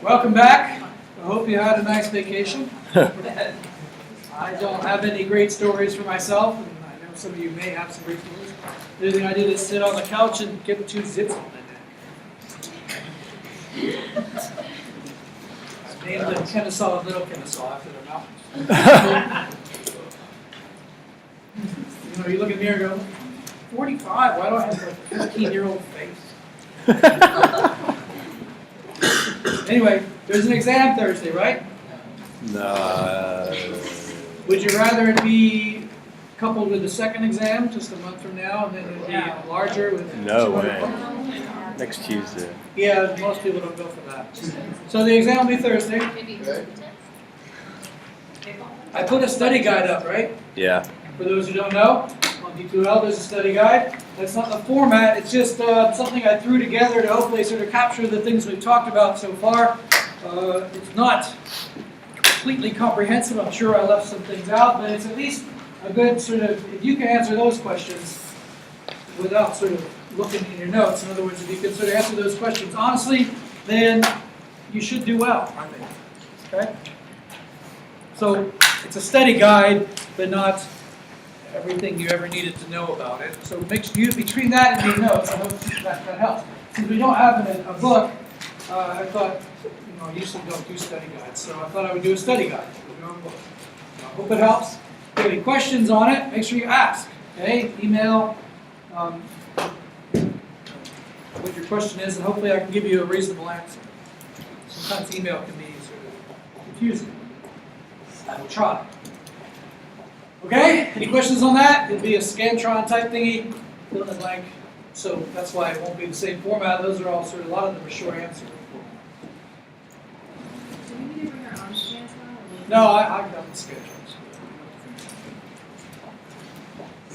Welcome back. I hope you had a nice vacation. I don't have any great stories for myself, and I know some of you may have some great stories. The only thing I did is sit on the couch and get 2 zits on my neck. I named them Kennesaw and Little Kennesaw after their mountains. You know, you look in the mirror and go, 45, why do I have like a 15-year-old face? Anyway, there's an exam Thursday, right? No. Would you rather it be coupled with the second exam just a month from now, and then it would be larger with No 200 way. points? Next Tuesday. Yeah, most people don't go for that. So the exam will be Thursday. I put a study guide up, right? Yeah. For those who don't know, on D2L there's a study guide. That's not the format, it's just something I threw together to hopefully sort of capture the things we've talked about so far. It's not completely comprehensive, I'm sure I left some things out, but it's at least a good sort of, if you can answer those questions without sort of looking in your notes, in other words, if you can sort of answer those questions honestly, then you should do well, I think. Okay? So it's a study guide, but not everything you ever needed to know about it. So make sure you, between that and your notes, I hope that helps. Since we don't have a book, I thought, you know, I usually don't do study guides, so I thought I would do a study guide with your own book. I hope it helps. If you have any questions on it, make sure you ask. Okay? Email what your question is, and hopefully I can give you a reasonable answer. Sometimes email can be sort of confusing. I will try. Okay, any questions on that? It'll be a Scantron type thingy, fill in the blank. So that's why it won't be the same format. Those are all sort of, a lot of them are short answer. Do we need to bring our own Scantron? No, I've got the schedules.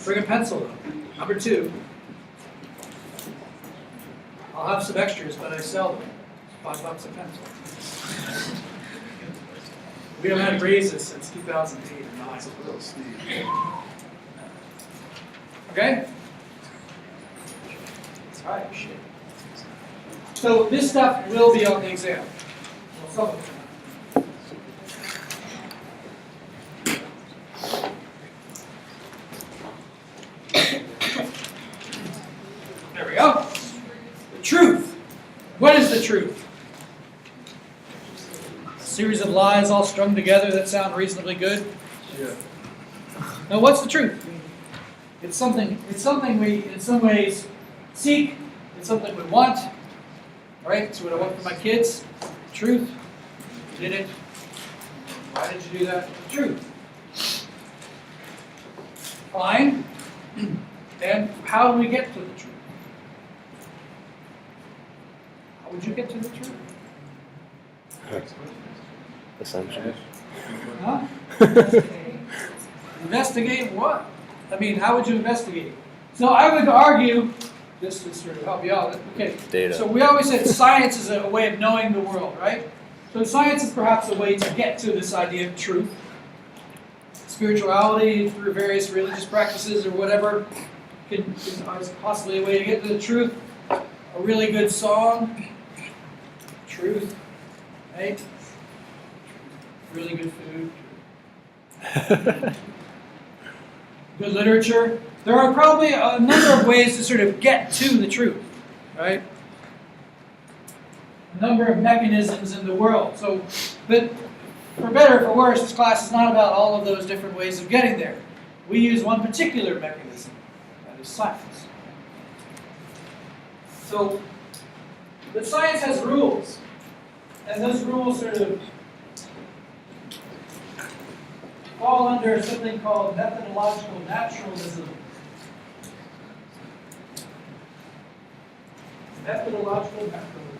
Bring a pencil though. Number 2. I'll have some extras, but I sell them. $5 a pencil. We haven't had raises since 2008 or 9. Okay? All right, shit. So this stuff will be on the exam. Well, some of it. There we go. The truth. What is the truth? A series of lies all strung together that sound reasonably good. Yeah. Now, what's the truth? It's something we, in some ways, seek. It's something we want. Right? It's what I want for my kids. Truth. You did it. Why did you do that? The truth. Fine. And how do we get to the truth? How would you get to the truth? Assumption. Huh? Investigate what? I mean, how would you investigate? So I would argue, just to sort of help you out, okay, Data. so we always said science is a way of knowing the world, right? So science is perhaps a way to get to this idea of truth. Spirituality through various religious practices or whatever is possibly a way to get to the truth. A really good song, truth, right? Really good food. Good literature. There are probably a number of ways to sort of get to the truth, right? A number of mechanisms in the world. So, but for better or for worse, this class is not about all of those different ways of getting there. We use one particular mechanism. That is science. So, but science has rules, and those rules sort of fall under something called methodological naturalism. Methodological naturalism.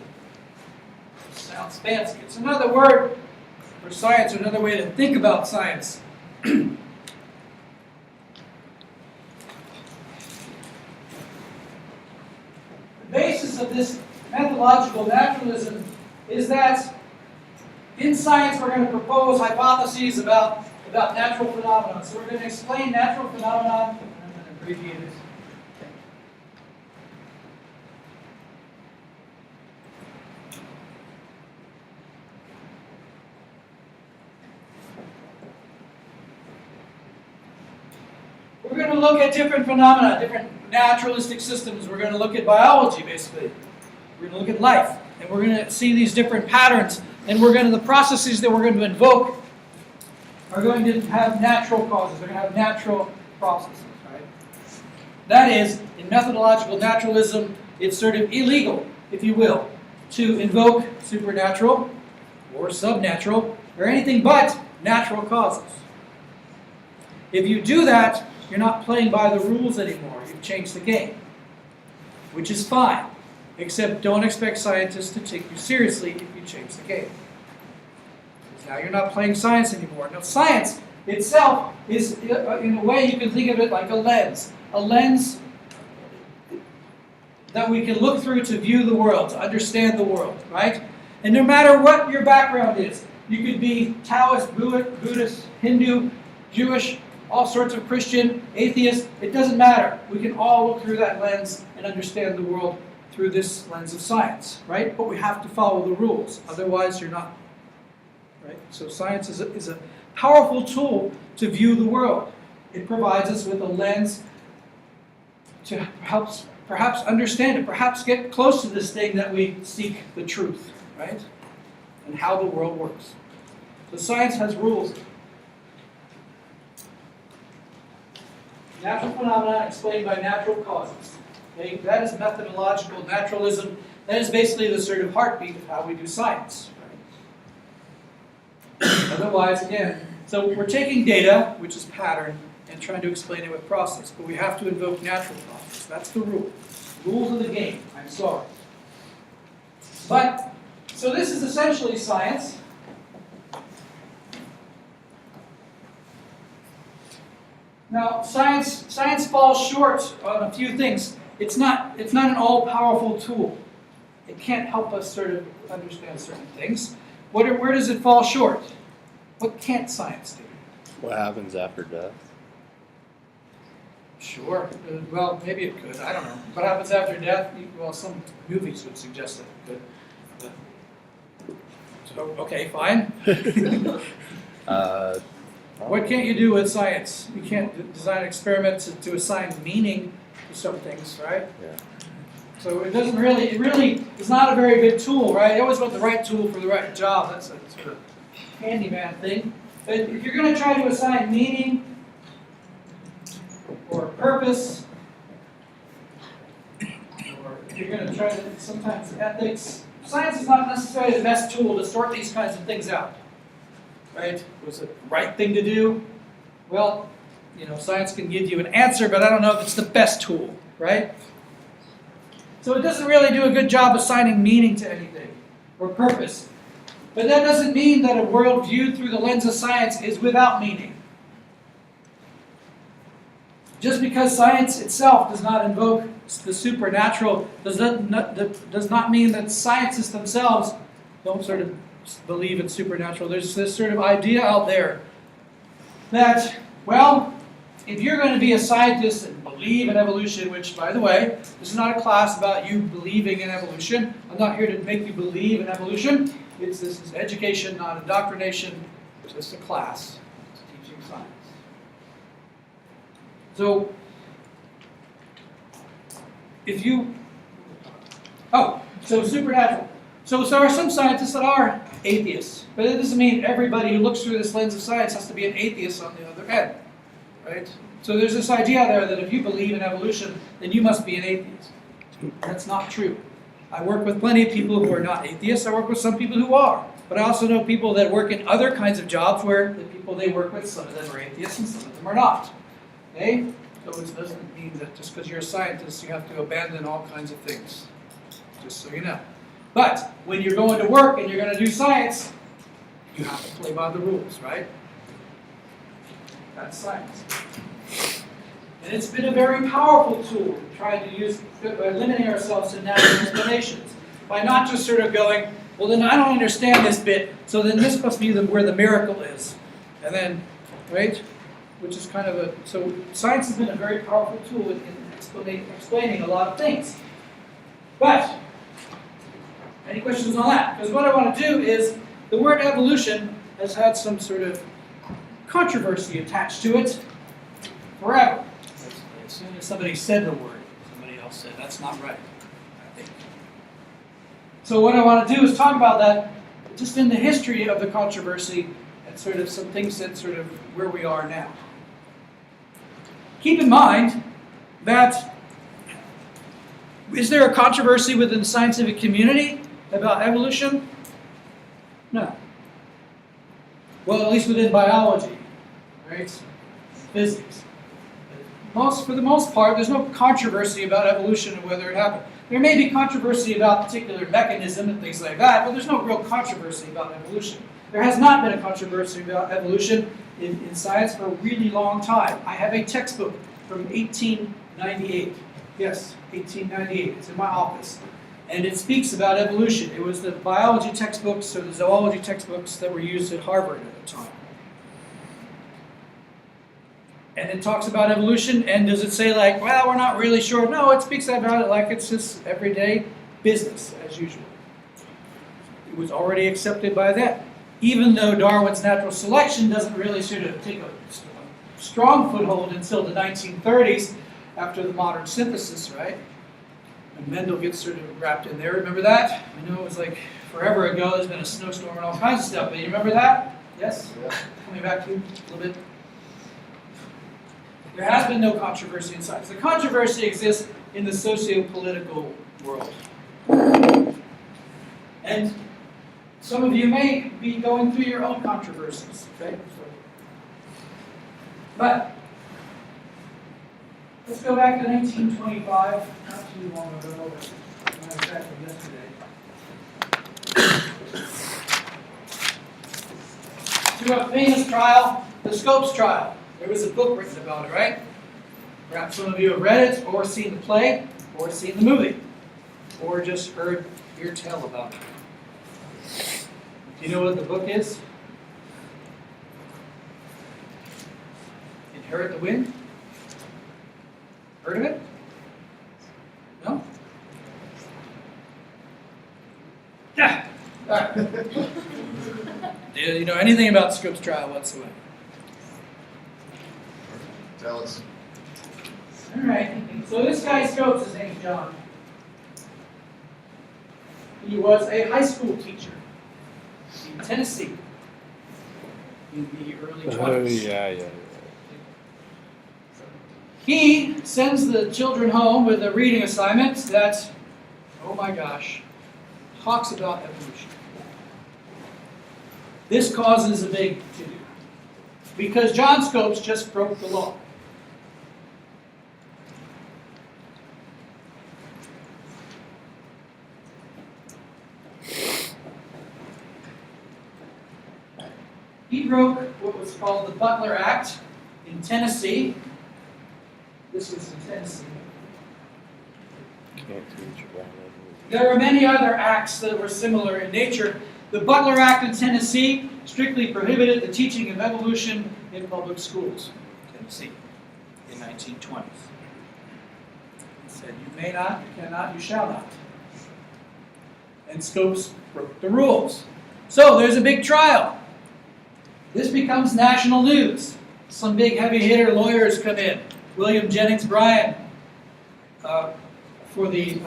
Sounds fancy. It's another word for science, or another way to think about science. The basis of this methodological naturalism is that in science we're going to propose hypotheses about natural phenomena. So we're going to explain natural phenomena. I'm going to abbreviate it. We're going to look at different phenomena, different naturalistic systems. We're going to look at biology, basically. We're going to look at life. And we're going to see these different patterns. And the processes that we're going to invoke are going to have natural causes. They're going to have natural processes, right? That is, in methodological naturalism, it's sort of illegal, if you will, to invoke supernatural or subnatural or anything but natural causes. If you do that, you're not playing by the rules anymore. You've changed the game, which is fine. Except don't expect scientists to take you seriously if you change the game. Because now you're not playing science anymore. Now, science itself is, in a way, you can think of it like a lens. A lens that we can look through to view the world, to understand the world, right? And no matter what your background is, you could be Taoist, Buddhist, Hindu, Jewish, all sorts of Christian, atheist, it doesn't matter. We can all look through that lens and understand the world through this lens of science, right? But we have to follow the rules, otherwise you're not, right? So science is a powerful tool to view the world. It provides us with a lens to help perhaps understand it, perhaps get close to this thing that we seek the truth, right? And how the world works. So science has rules. Natural phenomena explained by natural causes. Okay? That is methodological naturalism. That is basically the sort of heartbeat of how we do science. Right? Otherwise, again, so we're taking data, which is pattern, and trying to explain it with process. But we have to invoke natural process. That's the rule. Rules of the game. I'm sorry. But, so this is essentially science. Now, science falls short on a few things. It's not an all-powerful tool. It can't help us sort of understand certain things. Where does it fall short? What can't science do? What happens after death? Sure. Well, maybe it could. I don't know. What happens after death? Well, some movies would suggest that it could. So, okay, fine. What can't you do with science? You can't design experiments to assign meaning to some things, right? Yeah. So it really is not a very good tool, right? You always want the right tool for the right job. That's a sort of handyman thing. But if you're going to try to assign meaning or purpose, or if you're going to try to sometimes ethics, science is not necessarily the best tool to sort these kinds of things out. Right? Was it the right thing to do? Well, science can give you an answer, but I don't know if it's the best tool, right? So it doesn't really do a good job assigning meaning to anything, or purpose. But that doesn't mean that a world viewed through the lens of science is without meaning. Just because science itself does not invoke the supernatural does not mean that scientists themselves don't sort of believe in supernatural. There's this sort of idea out there that, well, if you're going to be a scientist and believe in evolution, which, by the way, this is not a class about you believing in evolution. I'm not here to make you believe in evolution. This is education, not indoctrination. It's just a class. It's teaching science. So, so supernatural. So there are some scientists that are atheists, but it doesn't mean everybody who looks through this lens of science has to be an atheist on the other end, right? So there's this idea out there that if you believe in evolution, then you must be an atheist. That's not true. I work with plenty of people who are not atheists. I work with some people who are. But I also know people that work in other kinds of jobs where the people they work with, some of them are atheists and some of them are not. Okay? So it doesn't mean that just because you're a scientist, you have to abandon all kinds of things. Just so you know. But when you're going to work and you're going to do science, you have to play by the rules, right? That's science. And it's been a very powerful tool to try to use by limiting ourselves to natural explanations. By not just sort of going, well then I don't understand this bit, so then this must be where the miracle is. And then, right? Which is kind of a, so science has been a very powerful tool in explaining a lot of things. But, any questions on that? Because what I want to do is, the word evolution has had some sort of controversy attached to it forever. As soon as somebody said the word, somebody else said, that's not right, I think. So what I want to do is talk about that just in the history of the controversy and sort of some things that sort of where we are now. Keep in mind that, is there a controversy within the scientific community about evolution? No. Well, at least within biology, right? Physics. For the most part, there's no controversy about evolution and whether it happened. There may be controversy about particular mechanism and things like that, but there's no real controversy about evolution. There has not been a controversy about evolution in science for a really long time. I have a textbook from 1898. Yes, 1898. It's in my office. And it speaks about evolution. It was the biology textbooks or the zoology textbooks that were used at Harvard at the time. And it talks about evolution, and does it say like, well, we're not really sure? No, it speaks about it like it's just everyday business as usual. It was already accepted by them. Even though Darwin's natural selection doesn't really sort of take a strong foothold until the 1930s after the modern synthesis, right? And Mendel gets sort of wrapped in there. Remember that? I know it was like forever ago. There's been a snowstorm and all kinds of stuff. But you remember that? Yes? Yeah. Coming back to you a little bit. There has been no controversy in science. The controversy exists in the socio-political world. And some of you may be going through your own controversies. Okay? But let's go back to 1925, not too long ago, but matter of fact, yesterday. To a famous trial, the Scopes trial. There was a book written about it, right? Perhaps some of you have read it, or seen the play, or seen the movie, or just heard your tale about it. Do you know what the book is? Inherit the Wind? Heard of it? No? Yeah. All right. Do you know anything about the Scopes trial whatsoever? Tell us. All right. So this guy Scopes, his name's John. He was a high school teacher in Tennessee in the early 20s. Oh, yeah. He sends the children home with a reading assignment that, oh my gosh, talks about evolution. This causes a big to-do because John Scopes just broke the law. He broke what was called the Butler Act in Tennessee. This was in Tennessee. There were many other acts that were similar in nature. The Butler Act in Tennessee strictly prohibited the teaching of evolution in public schools in Tennessee in 1920s. It said, you may not, you cannot, you shall not. And Scopes broke the rules. So there's a big trial. This becomes national news. Some big heavy hitter lawyers come in. William Jennings Bryan for the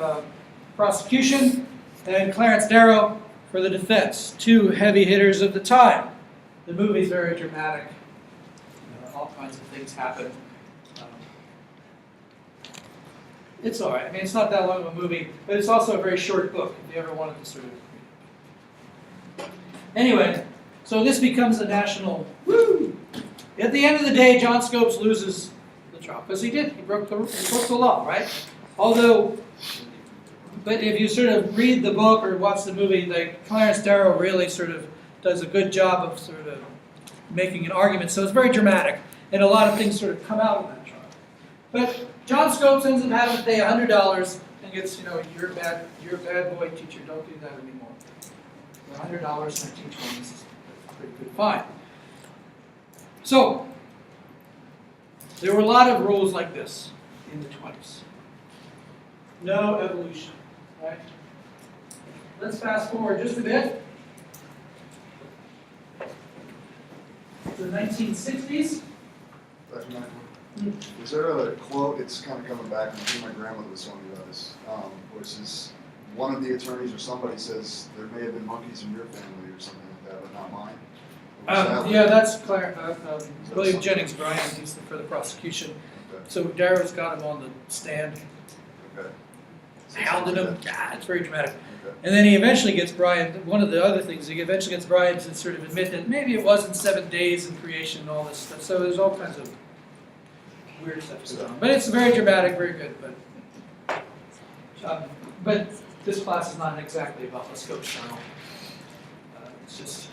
prosecution, and Clarence Darrow for the defense. Two heavy hitters of the time. The movie's very dramatic. All kinds of things happen. It's all right. I mean, it's not that long of a movie, but it's also a very short book if you ever wanted to sort of. Anyway, so this becomes a national woo. At the end of the day, John Scopes loses the trial because he did. He broke the law, right? Although, but if you sort of read the book or watch the movie, like Clarence Darrow really sort of does a good job of sort of making an argument. So it's very dramatic, and a lot of things sort of come out of that trial. But John Scopes ends up having to pay $100 and gets, you're a bad boy, teacher, don't do that anymore. $100 in 1920s is a pretty good fine. So, there were a lot of rules like this in the 20s. No evolution, right? Let's fast forward just a bit to the 1960s. Was there a quote, it's kind of coming back, and I think my grandmother was telling me about this, which is one of the attorneys or somebody says there may have been monkeys in your family or something like that, but not mine. Yeah, that's William Jennings Bryan, he's for the prosecution. Okay. So Darrow's got him on the stand, Okay. hounding him. It's very dramatic. Okay. And then he eventually gets Bryan, one of the other things, he eventually gets Bryan to sort of admit that maybe it wasn't 7 days in creation and all this stuff. So there's all kinds of weird stuff going on. But it's very dramatic, very good. But this class is not exactly about the Scopes journal. It's just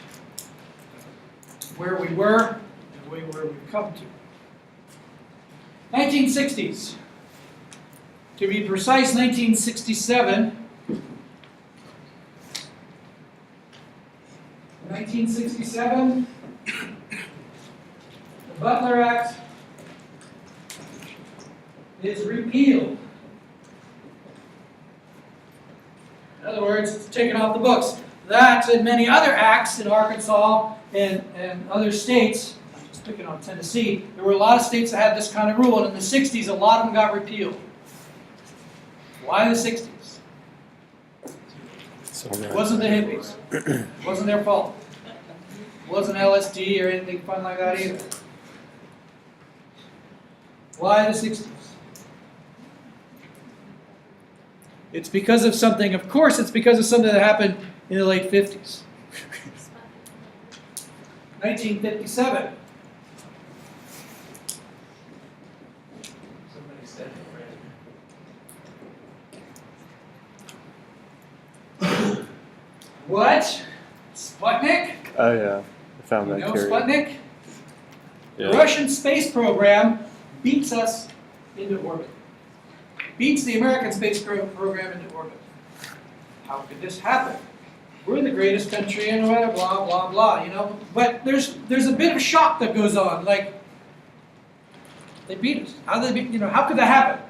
where we were and where we've come to. 1960s. To be precise, 1967. 1967, the Butler Act is repealed. In other words, it's taken off the books. That and many other acts in Arkansas and other states, I'm just picking on Tennessee, there were a lot of states that had this kind of rule, and in the 60s, a lot of them got repealed. Why the 60s? It wasn't the hippies. It wasn't their fault. It wasn't LSD or anything fun like that either. Why the 60s? It's because of something, of course, it's because of something that happened in the late 50s. 1957. Somebody said it. What? Sputnik? Oh yeah, I found You that know curious. Sputnik? Yeah. The Russian space program beats us into orbit. Beats the American space program into orbit. How could this happen? We're the greatest country in blah, blah, blah, But there's a bit of shock that goes on, like, they beat us. How did they beat, how could that happen?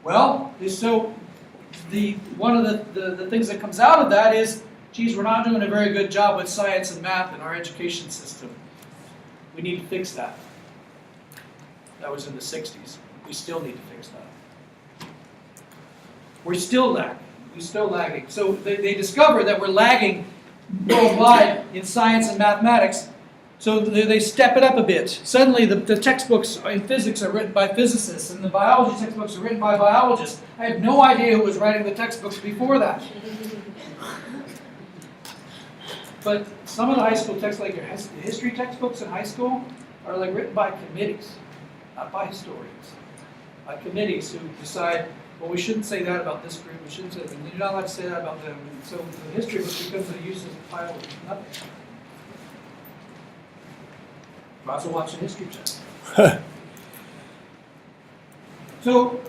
Well, one of the things that comes out of that is, geez, we're not doing a very good job with science and math in our education system. We need to fix that. That was in the 60s. We still need to fix that. We're still lagging. So they discover that we're lagging worldwide in science and mathematics. So they step it up a bit. Suddenly the textbooks in physics are written by physicists and the biology textbooks are written by biologists. I have no idea who was writing the textbooks before that. But some of the high school texts, like your history textbooks in high school, are like written by committees, not by historians. By committees who decide, well, we shouldn't say that about this group, we shouldn't say that, and you're not allowed to say that about them. And so the history book becomes a useless pile of nothing. I'm also watching History Channel. So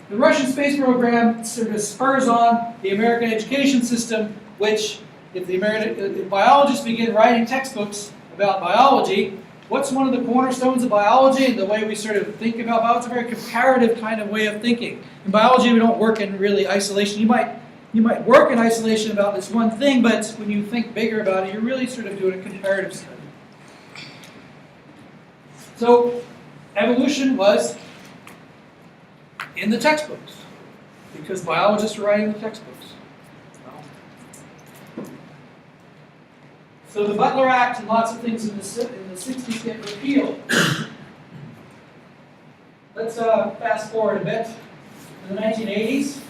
the Russian space program sort of spurs on the American education system, which, if if biologists begin writing textbooks about biology, what's one of the cornerstones of biology and the way we sort of think about biology? It's a very comparative kind of way of thinking. In biology, we don't work in really isolation. You might work in isolation about this one thing, but when you think bigger about it, you're really sort of doing a comparative study. So evolution was in the textbooks because biologists were writing the textbooks. So the Butler Act and lots of things in the 60s get repealed. Let's fast forward a bit to the 1980s.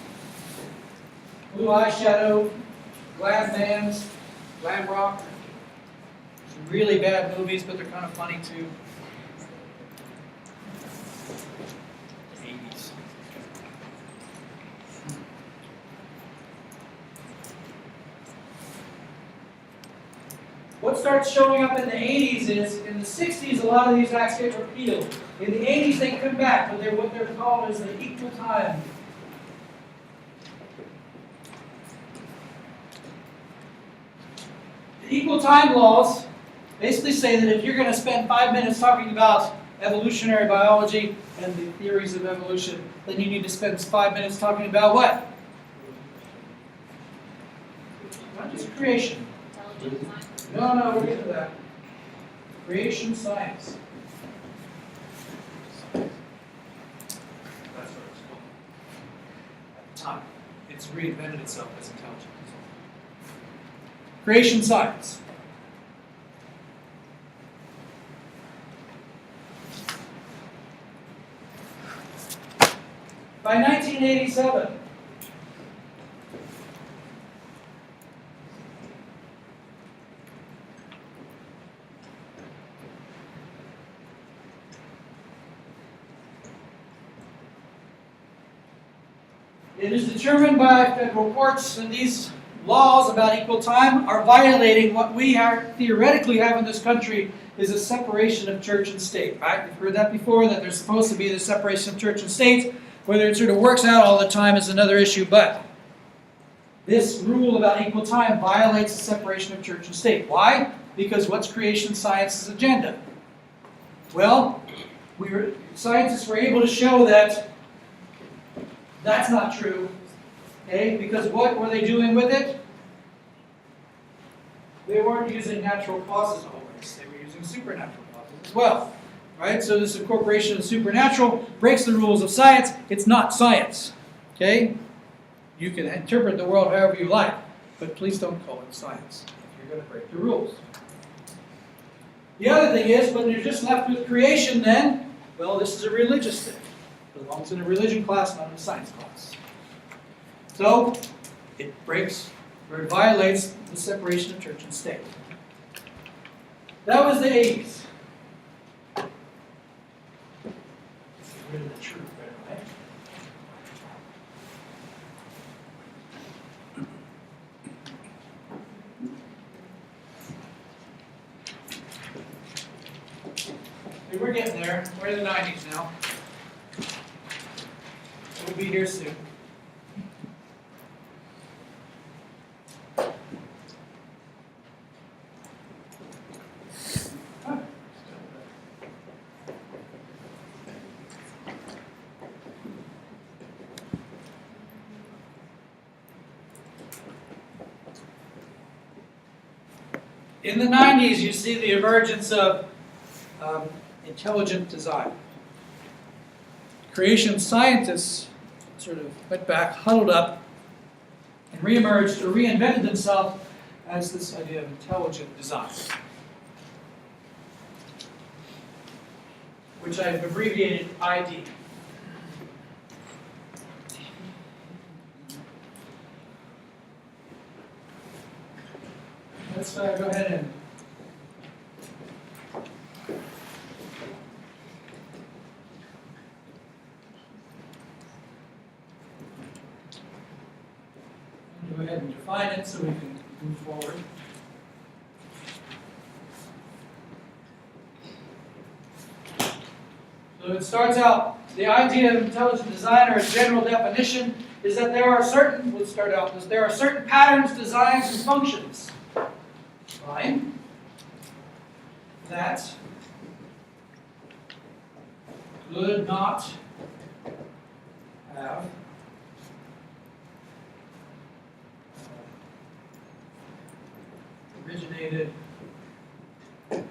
Blue eyeshadow, glam bands, glam rock. Some really bad movies, but they're kind of funny too. 80s. What starts showing up in the 80s is, in the 60s, a lot of these acts get repealed. In the 80s, they come back, but they're what they're called as the equal time. The equal time laws basically say that if you're going to spend 5 minutes talking about evolutionary biology and the theories of evolution, then you need to spend 5 minutes talking about what? Not just creation. Intelligent design. No, we're getting to that. Creation science. That's what it's called. At the time, it's reinvented itself as intelligent design. Creation science. By 1987, it is determined by federal courts, and these laws about equal time are violating what we theoretically have in this country is a separation of church and state. Right? We've heard that before, that there's supposed to be the separation of church and state. Whether it sort of works out all the time is another issue, but this rule about equal time violates the separation of church and state. Why? Because what's creation science's agenda? Well, scientists were able to show that that's not true. Okay? Because what were they doing with it? They weren't using natural causes always. They were using supernatural causes as well. Right? So this incorporation of supernatural breaks the rules of science. It's not science. Okay? You can interpret the world however you like, but please don't call it science if you're going to break the rules. The other thing is, when you're just left with creation, then, well, this is a religious thing. It belongs in a religion class, not in a science class. So, it breaks, or it violates the separation of church and state. That was the 80s. Get rid of the truth right away. Okay, we're getting there. We're in the 90s now. We'll be here soon. In the 90s, you see the emergence of intelligent design. Creation scientists sort of went back, huddled up, and reemerged or reinvented themselves as this idea of intelligent design, which I've abbreviated ID. Let's go ahead and go ahead and define it so we can move forward. So it starts out, the idea of intelligent design, or a general definition, is that there are certain, let's start out with, there are certain patterns, designs, and functions, fine, that could not have originated as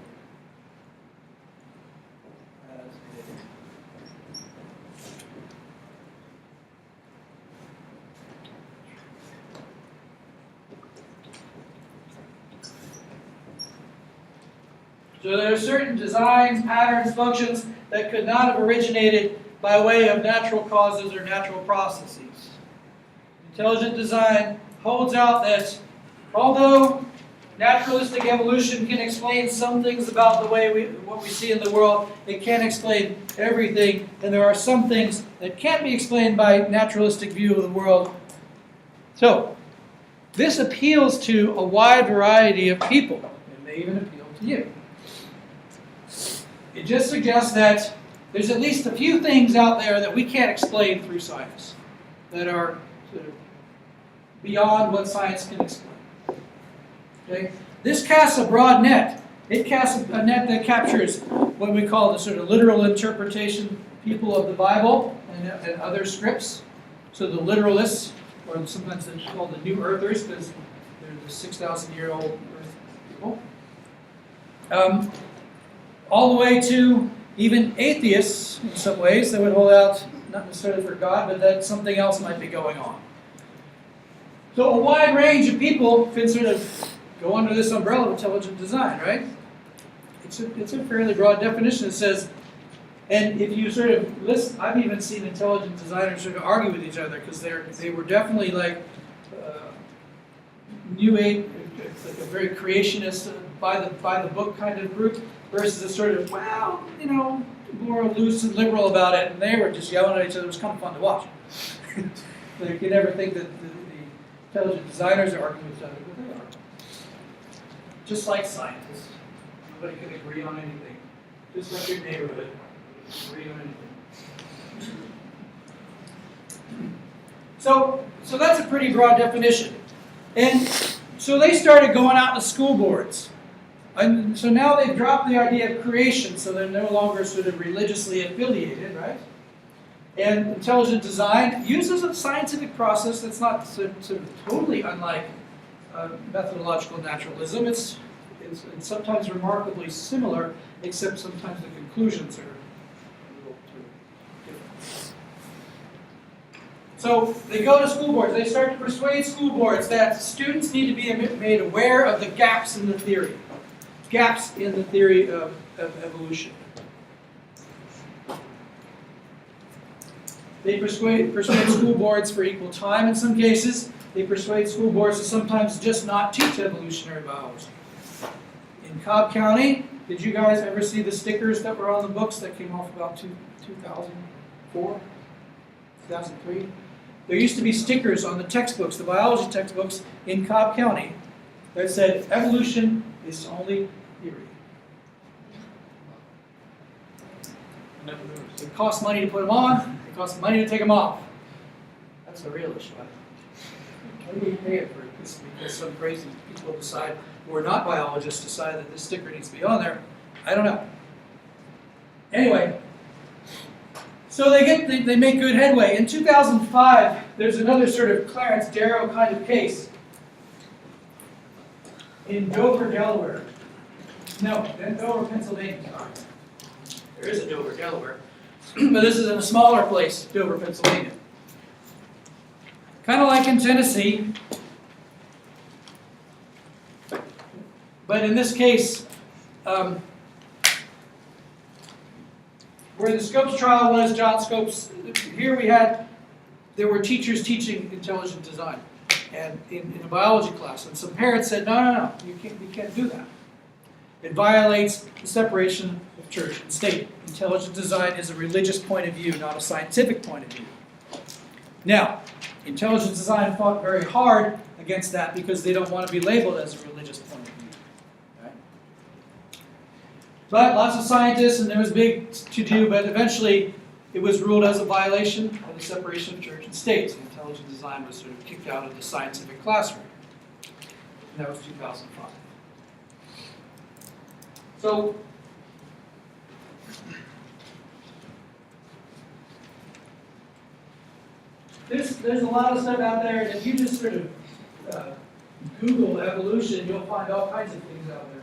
So there are certain designs, patterns, functions that could not have originated by way of natural causes or natural processes. Intelligent design holds out that although naturalistic evolution can explain some things about the way what we see in the world, it can't explain everything, and there are some things that can't be explained by naturalistic view of the world. So, this appeals to a wide variety of people. It may even appeal to you. It just suggests that there's at least a few things out there that we can't explain through science, that are sort of beyond what science can explain. Okay? This casts a broad net. It casts a net that captures what we call the sort of literal interpretation people of the Bible and other scripts. So the literalists, or sometimes they're called the New Earthers because they're the 6,000-year-old Earth people. All the way to even atheists, in some ways, that would hold out not necessarily for God, but that something else might be going on. So a wide range of people can sort of go under this umbrella of intelligent design, right? It's a fairly broad definition. It says, and if you sort of listen, I've even seen intelligent designers sort of argue with each other because they were definitely like New Age, like a very creationist, by the book kind of group, versus a sort of, well, you know, more loose and liberal about it, and they were just yelling at each other. It was kind of fun to watch. Like, you never think that the intelligent designers are arguing with each other, but they are. Just like scientists. Nobody can agree on anything. Just like your neighborhood. Agree on anything. So that's a pretty broad definition. And so they started going out to school boards. And so now they've dropped the idea of creation, so they're no longer sort of religiously affiliated, right? And intelligent design uses a scientific process that's not sort of totally unlike methodological naturalism. It's sometimes remarkably similar, except sometimes the conclusions are a little different. So they go to school boards. They start to persuade school boards that students need to be made aware of the gaps in the theory. Gaps in the theory of evolution. They persuade school boards for equal time in some cases. They persuade school boards to sometimes just not teach evolutionary biology. In Cobb County, did you guys ever see the stickers that were on the books that came off about 2004, 2003? There used to be stickers on the textbooks, the biology textbooks in Cobb County, that said evolution is only theory. It costs money to put them on. It costs money to take them off. That's a real issue. Why do we pay it for this? Because some crazy people decide, who are not biologists, decide that this sticker needs to be on there. I don't know. Anyway, so they make good headway. In 2005, there's another sort of Clarence Darrow kind of case in Dover, Delaware. No, Dover, Pennsylvania. Sorry. There is a Dover, Delaware. But this is in a smaller place, Dover, Pennsylvania. Kind of like in Tennessee. But in this case, where the Scopes trial was, John Scopes, here there were teachers teaching intelligent design and in a biology class. And some parents said, no, you can't do that. It violates the separation of church and state. Intelligent design is a religious point of view, not a scientific point of view. Now, intelligent design fought very hard against that because they don't want to be labeled as a religious point of view. Right? But lots of scientists, and there was big to-do, but eventually it was ruled as a violation of the separation of church and state. Intelligent design was sort of kicked out of the scientific classroom. And that was 2005. So, there's a lot of stuff out there, and if you just sort of Google evolution, you'll find all kinds of things out there.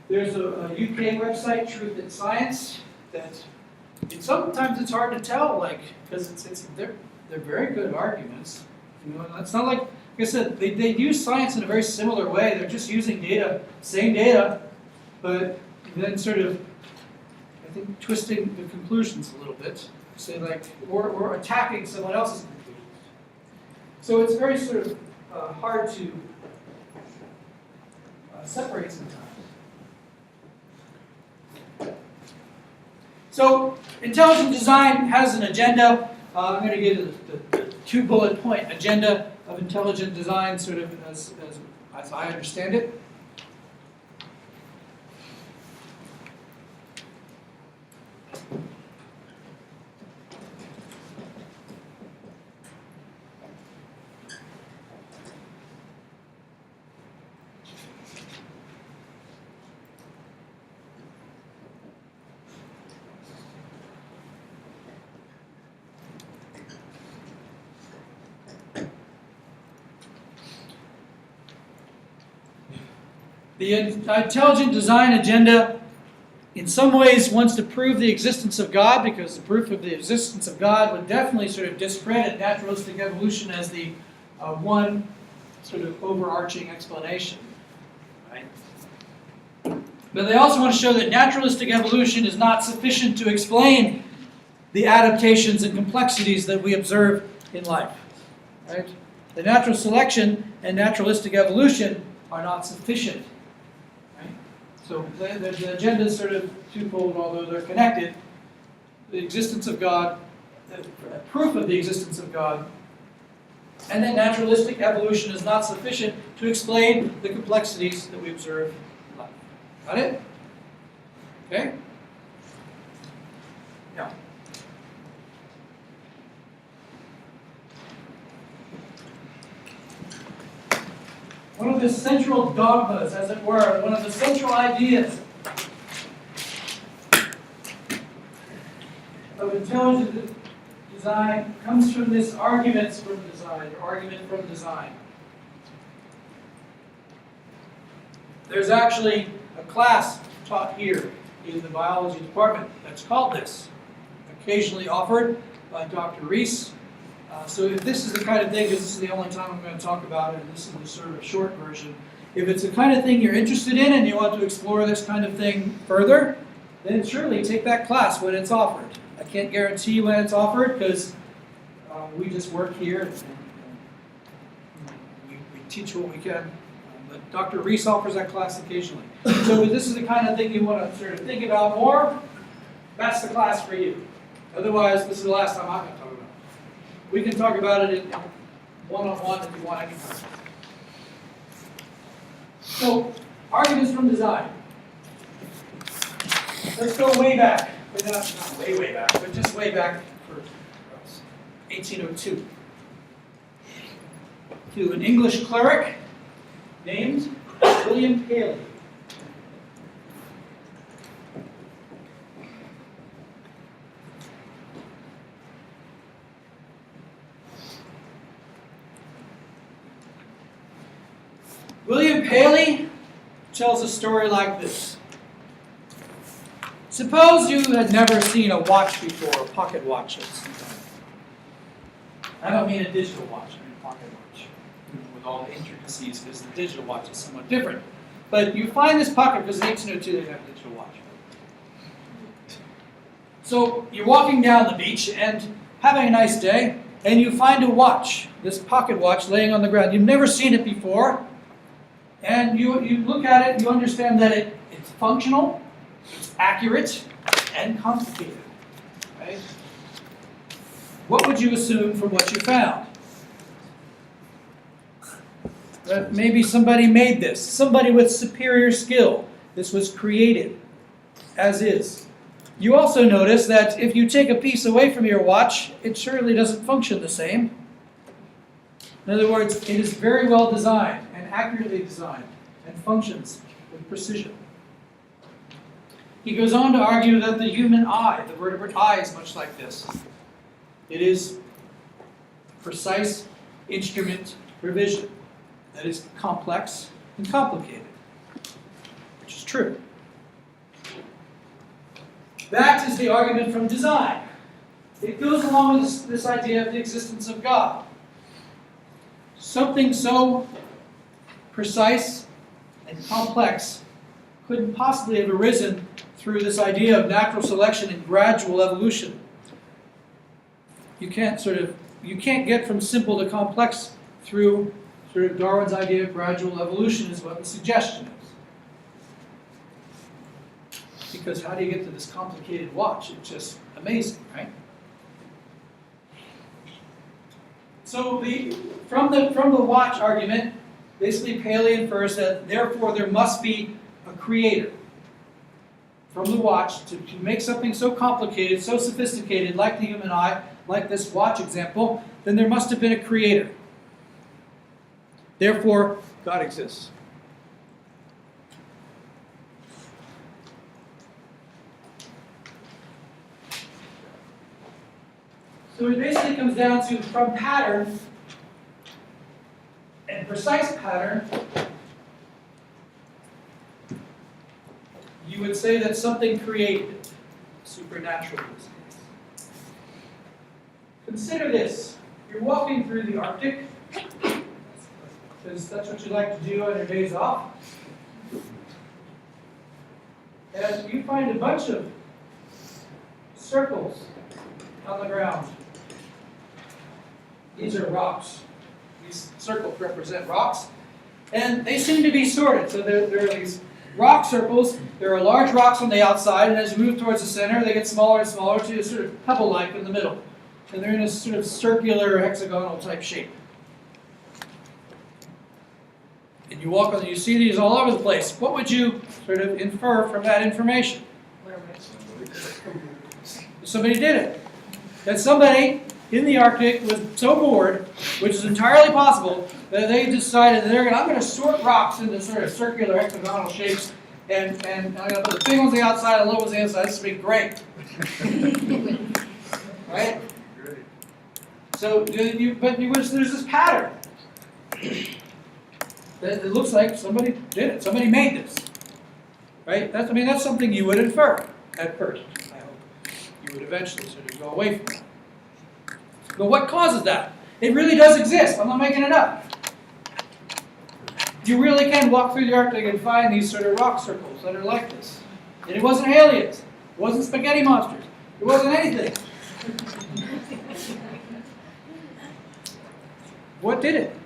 There's a UK website, Truth in Science, that sometimes it's hard to tell, like, because they're very good arguments. You know, it's not like I said, they use science in a very similar way. They're just using data, same data, but then sort of think, twisting the conclusions a little bit. Say like, or attacking someone else's conclusions. So it's very sort of hard to separate sometimes. So intelligent design has an agenda. I'm going to give you the 2 bullet point agenda of intelligent design, sort of as I understand it. The intelligent design agenda, in some ways, wants to prove the existence of God, because the proof of the existence of God would definitely sort of discredit naturalistic evolution as the one sort of overarching explanation. Right? But they also want to show that naturalistic evolution is not sufficient to explain the adaptations and complexities that we observe in life. Right? The natural selection and naturalistic evolution are not sufficient. So the agenda is sort of twofold, although they're connected. The existence of God, proof of the existence of God, and then naturalistic evolution is not sufficient to explain the complexities that we observe in life. Got it? Okay? Now, one of the central dogmas, as it were, one of the central ideas of intelligent design comes from this arguments from design, or argument from design. There's actually a class taught here in the biology department that's called this, occasionally offered by Dr. Reese. So if this is the kind of thing, because this is the only time I'm going to talk about it, and this is the sort of short version, if it's the kind of thing you're interested in and you want to explore this kind of thing further, then surely take that class when it's offered. I can't guarantee when it's offered, because we just work here and we teach what we can. But Dr. Reese offers that class occasionally. So if this is the kind of thing you want to sort of think about more, that's the class for you. Otherwise, this is the last time I'm going to talk about it. We can talk about it in one-on-one if you want anytime. So, arguments from design. Let's go way back. But not way back, but just way back for 1802. To an English cleric named William Paley. William Paley tells a story like this. Suppose you had never seen a watch before, a pocket watch. I don't mean a digital watch, I mean a pocket watch, with all the intricacies, because the digital watch is somewhat different. But you find this pocket, because in 1802 they didn't have a digital watch. So you're walking down the beach and having a nice day, and you find a watch, this pocket watch laying on the ground. You've never seen it before. And you look at it, you understand that it's functional, it's accurate, and complicated. Right? What would you assume from what you found? That maybe somebody made this, somebody with superior skill. This was created, as is. You also notice that if you take a piece away from your watch, it surely doesn't function the same. In other words, it is very well designed and accurately designed and functions with precision. He goes on to argue that the human eye, the vertebrate eye, is much like this. It is a precise instrument for vision that is complex and complicated, which is true. That is the argument from design. It goes along with this idea of the existence of God. Something so precise and complex couldn't possibly have arisen through this idea of natural selection and gradual evolution. You can't get from simple to complex through sort of Darwin's idea of gradual evolution is what the suggestion is. Because how do you get to this complicated watch? It's just amazing, right? So from the watch argument, basically Paley infers that therefore there must be a creator. From the watch, to make something so complicated, so sophisticated, like the human eye, like this watch example, then there must have been a creator. Therefore, God exists. So it basically comes down to, from pattern and precise pattern, you would say that something created it, supernatural in this case. Consider this. You're walking through the Arctic, because that's what you like to do on your days off. And you find a bunch of circles on the ground. These are rocks. These circles represent rocks. And they seem to be sorted. So there are these rock circles. There are large rocks on the outside, and as you move towards the center, they get smaller and smaller to sort of pebble-like in the middle. And they're in a sort of circular, hexagonal type shape. And you walk on and you see these all over the place. What would you sort of infer from that information? Somebody did it. That somebody in the Arctic was so bored, which is entirely possible, that they decided that I'm going to sort rocks into sort of circular hexagonal shapes, and I'm going to put the big ones on the outside and the little ones on the inside. This will be great. Right? So, there's this pattern. It looks like somebody did it. Somebody made this. Right? That's something you would infer at first. I hope you would eventually sort of go away from that. But what causes that? It really does exist. I'm not making it up. You really can walk through the Arctic and find these sort of rock circles that are like this. And it wasn't aliens. It wasn't spaghetti monsters. It wasn't anything. What did it?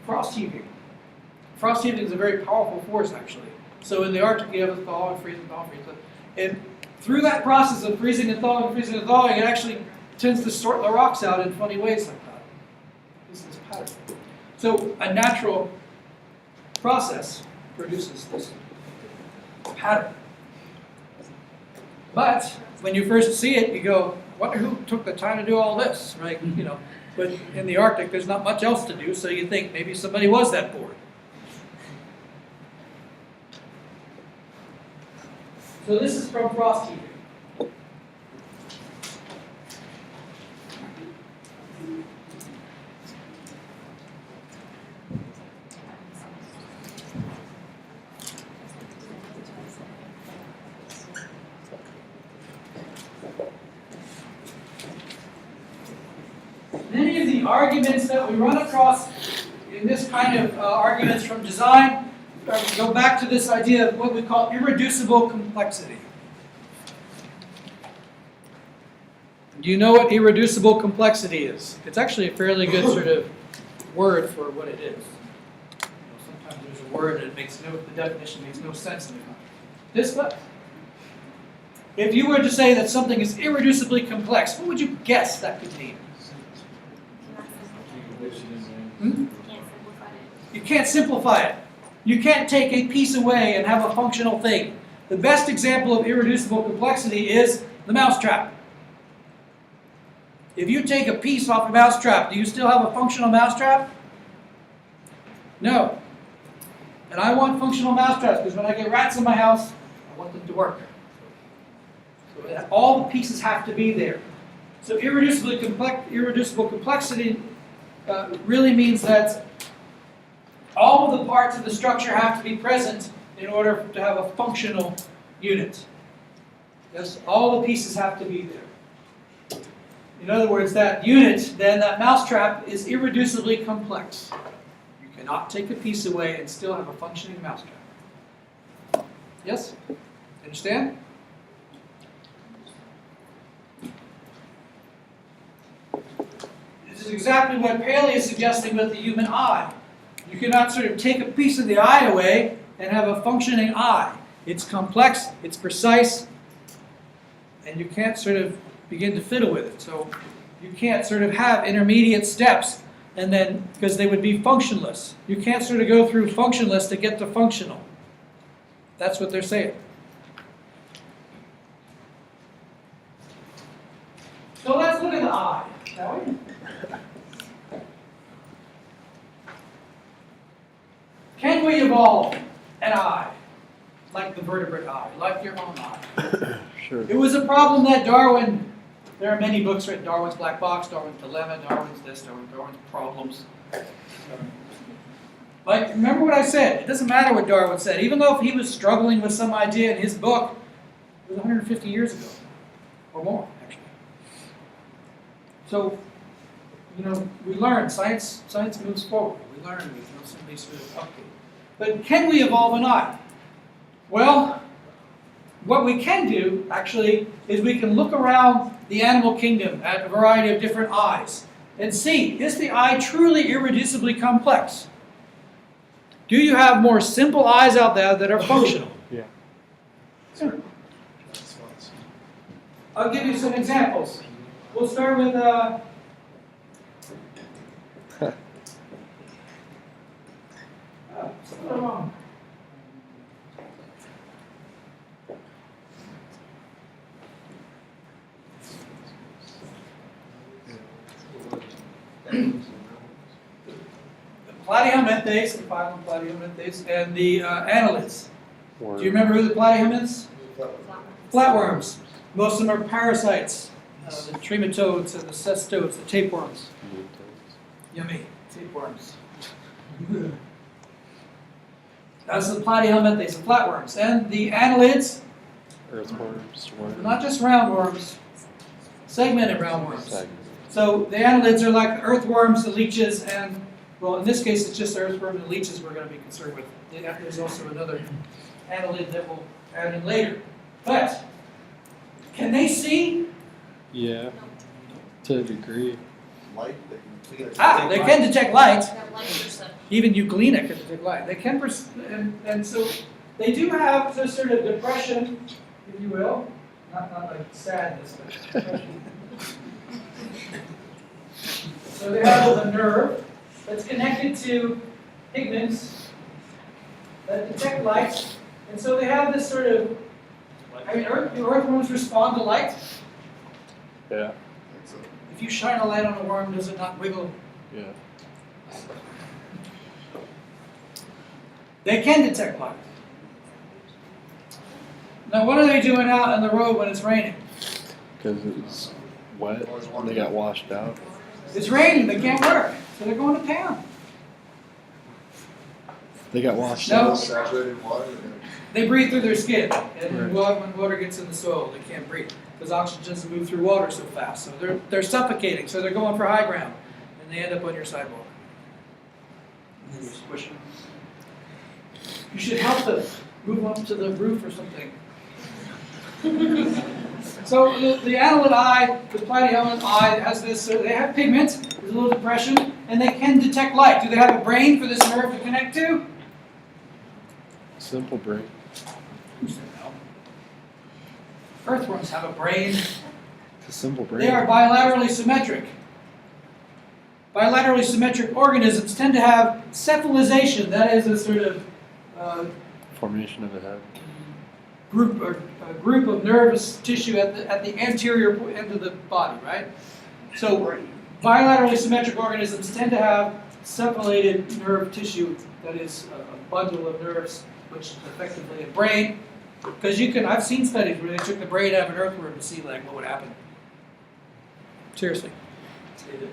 Frost heaving. Frost heaving is a very powerful force, actually. So in the Arctic, you have a thaw and freeze and thaw and freeze. And through that process of freezing and thawing and freezing and thawing, it actually tends to sort the rocks out in funny ways like that. This is pattern. So a natural process produces this pattern. But when you first see it, you go, wonder who took the time to do all this, right? But in the Arctic, there's not much else to do, so you think maybe somebody was that bored. So this is from frost heaving. Many of the arguments that we run across in this kind of arguments from design go back to this idea of what we call irreducible complexity. Do you know what irreducible complexity is? It's actually a fairly good sort of word for what it is. Sometimes there's a word and the definition makes no sense in the context. This one? If you were to say that something is irreducibly complex, what would you guess that could mean? You can't simplify it. You can't take a piece away and have a functional thing. The best example of irreducible complexity is the mousetrap. If you take a piece off a mousetrap, do you still have a functional mousetrap? No. And I want functional mousetraps because when I get rats in my house, I want them to work. So all the pieces have to be there. So irreducible complexity really means that all of the parts of the structure have to be present in order to have a functional unit. Yes, all the pieces have to be there. In other words, that unit, then that mousetrap, is irreducibly complex. You cannot take a piece away and still have a functioning mousetrap. Yes? Understand? This is exactly what Paley is suggesting with the human eye. You cannot sort of take a piece of the eye away and have a functioning eye. It's complex, it's precise, and you can't sort of begin to fiddle with it. So you can't sort of have intermediate steps and then, because they would be functionless. You can't sort of go through functionless to get to functional. That's what they're saying. So let's look at the eye, shall we? Can we evolve an eye, like the vertebrate eye, like your own eye? Sure. It was a problem that Darwin, there are many books written, Darwin's Black Box, Darwin's Dilemma, Darwin's this, Darwin's Problems. Like, remember what I said, it doesn't matter what Darwin said, even though if he was struggling with some idea in his book, it was 150 years ago, or more, actually. So, you know, we learn, science moves forward, we learn, we constantly sort of update. But can we evolve an eye? Well, what we can do, actually, is we can look around the animal kingdom at a variety of different eyes and see, is the eye truly irreducibly complex? Do you have more simple eyes out there that are functional? Yeah. I'll give you some examples. We'll start with something wrong. Platyhelminthes, the phylum Platyhelminthes, and the annelids. Or Do you remember who the platyhelminths? Flatworms. Most of them are parasites. The trematodes and the cestodes, the tapeworms. Yummy, tapeworms. That's the platyhelminthes, the flatworms. And the annelids, earthworms, worms. not just roundworms, segmented roundworms. Segment. So the annelids are like the earthworms, the leeches, and, well, in this case, it's just the earthworms and leeches we're going to be concerned with. There's also another annelid that we'll add in later. But, can they see? Yeah, to a degree. Light, they can They can detect light. That light perception. Even euglena can detect light. They can, and so they do have this sort of depression, if you will. Not like sadness, but depression. So they have a nerve that's connected to pigments that detect light. And so they have this sort of, I mean, do earthworms respond to light? Yeah. If you shine a light on a worm, does it not wiggle? Yeah. They can detect light. Now, what are they doing out on the road when it's raining? Because it's wet and they got washed out. It's raining, they can't work, so they're going to town. They got washed No. out. Saturated water. They breathe through their skin, and Right. when water gets in the soil, they can't breathe because oxygen doesn't move through water so fast. So they're suffocating, so they're going for high ground, and they end up on your sidewalk. And then you squish them. You should help them move up to the roof or something. So the annelid eye, the platyhelminth eye, has this. So they have pigments. There's a little depression, and they can detect light. Do they have a brain for this nerve to connect to? Simple brain. Who said no? Earthworms have a brain. It's a simple brain. They are bilaterally symmetric. Bilaterally symmetric organisms tend to have cephalization. That is a sort of Formation of a head. group of nervous tissue at the anterior end of the body, right? So bilaterally symmetric organisms tend to have cephalated nerve tissue. That is a bundle of nerves, which is effectively a brain. Because I've seen studies where they took the brain out of an earthworm to see like what would happen. Seriously, they did.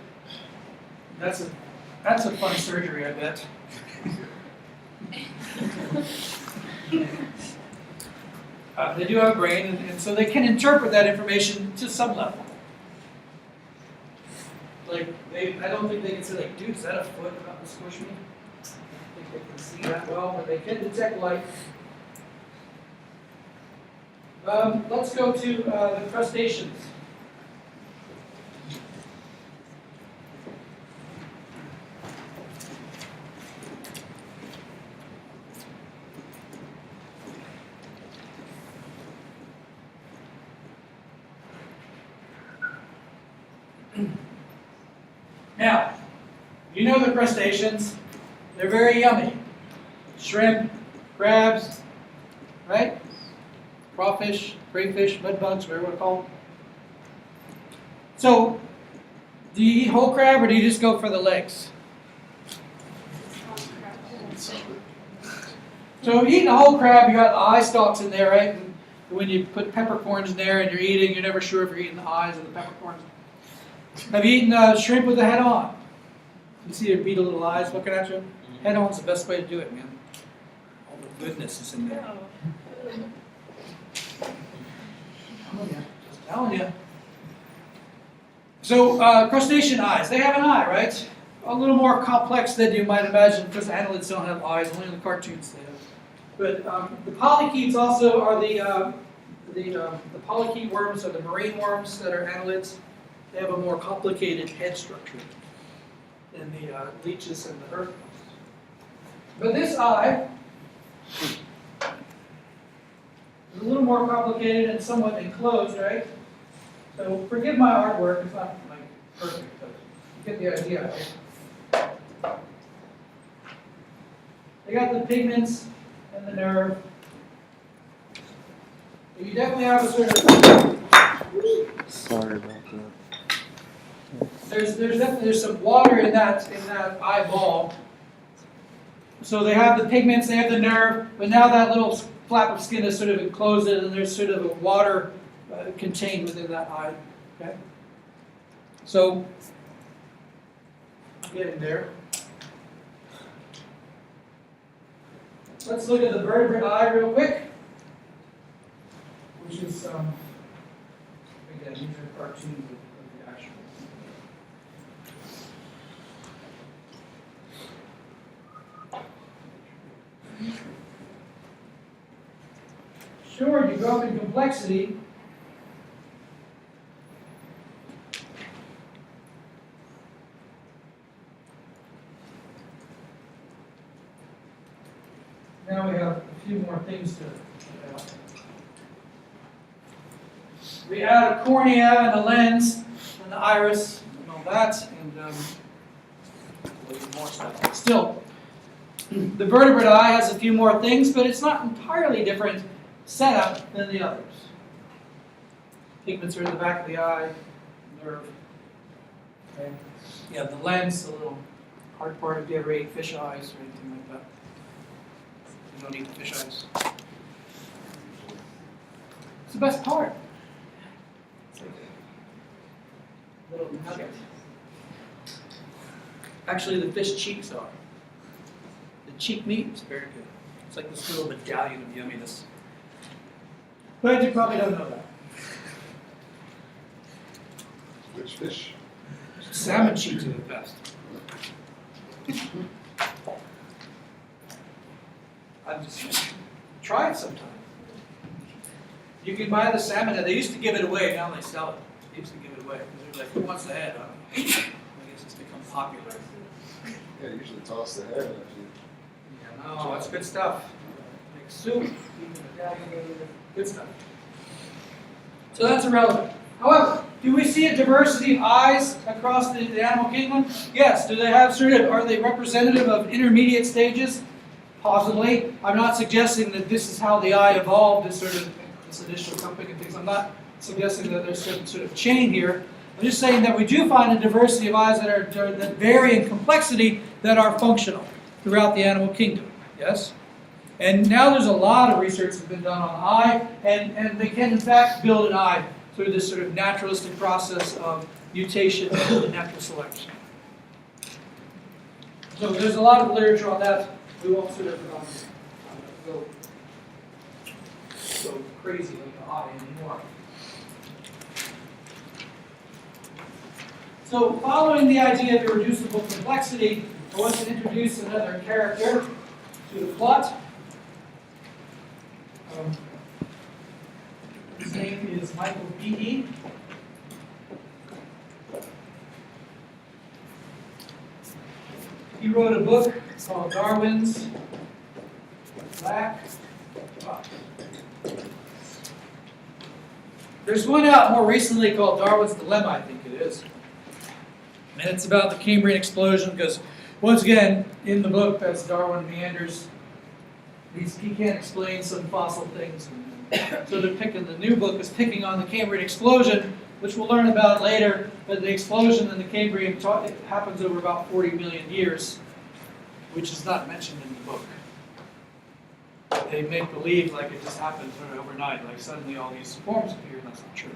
That's a fun surgery, I bet. They do have a brain, and so they can interpret that information to some level. Like I don't think they can say like, dude, is that a foot about to squish me? they can see that well, but they can detect light. Let's go to the crustaceans. Now, you know the crustaceans, they're very yummy. Shrimp, crabs, right? Crawfish, crayfish, mudbugs, whatever you want to call them. So, do you eat whole crab or do you just go for the legs? So, eating a whole crab, you got the eye stalks in there, right? And when you put peppercorns in there and you're eating, you're never sure if you're eating the eyes or the peppercorns. Have you eaten shrimp with the head on? You see their beady little eyes looking at you? Head on's the best way to do it, man. All the goodness is in there. Just telling you. So, crustacean eyes, they have an eye, right? A little more complex than you might imagine because annelids don't have eyes, only in the cartoons they have. But the polychaetes also are the polychaete worms, or the marine worms that are annelids. They have a more complicated head structure than the leeches and the earthworms. But this eye is a little more complicated and somewhat enclosed, right? So forgive my artwork, it's not like perfect, but you get the idea, right? They got the pigments and the nerve. But you definitely have a sort of... Sorry about that. There's some water in that eyeball. So they have the pigments, they have the nerve, but now that little flap of skin is sort of enclosed and there's sort of a water contained within that eye. Okay. So getting there. Let's look at the vertebrate eye real quick, which is again these are cartoons of the actual. Sure, you go up in complexity. Now we have a few more things to add. We add a cornea and a lens and the iris and all that, and a little more stuff. Still, the vertebrate eye has a few more things, but it's not entirely different setup than the others. Pigments are in the back of the eye, nerve. Okay. You have the lens, the little hard part if you ever ate fish eyes or anything like that. You don't eat the fish eyes. It's the best part. It's like a little nugget. Actually, the fish cheeks are. The cheek meat is very good. It's like this little medallion of yumminess. But you probably don't know that. Which fish? Salmon cheeks are the best. I'm just try it sometime. You can buy the salmon head. They used to give it away. Now they sell it. They used to give it away because they're like, who wants the head? I guess it's become popular. Yeah, usually toss the head after you. Yeah, no, that's good stuff. Make soup, good stuff. So that's irrelevant. However, do we see a diversity of eyes across the animal kingdom? Yes. Do they have are they representative of intermediate stages? Possibly. I'm not suggesting that this is how the eye evolved as sort of this initial cupping and things. I'm not suggesting that there's some sort of chain here. I'm just saying that we do find a diversity of eyes that vary in complexity that are functional throughout the animal kingdom. Yes? And now there's a lot of research that's been done on the eye, and they can in fact build an eye through this sort of naturalistic process of mutation and natural selection. So there's a lot of literature on that. We won't sort of go crazy like the eye anymore. So following the idea of irreducible complexity, I want to introduce another character to the plot. His name is Michael Behe. He wrote a book called Darwin's Black Box. There's one out more recently called Darwin's Dilemma, I think it is. And it's about the Cambrian explosion because, once again, in the book, as Darwin meanders, he can't explain some fossil things. So the new book is picking on the Cambrian explosion, which we'll learn about later, but the explosion in the Cambrian it happens over about 40 million years, which is not mentioned in the book. They make believe like it just happened sort of overnight, like suddenly all these forms appear, and that's not true.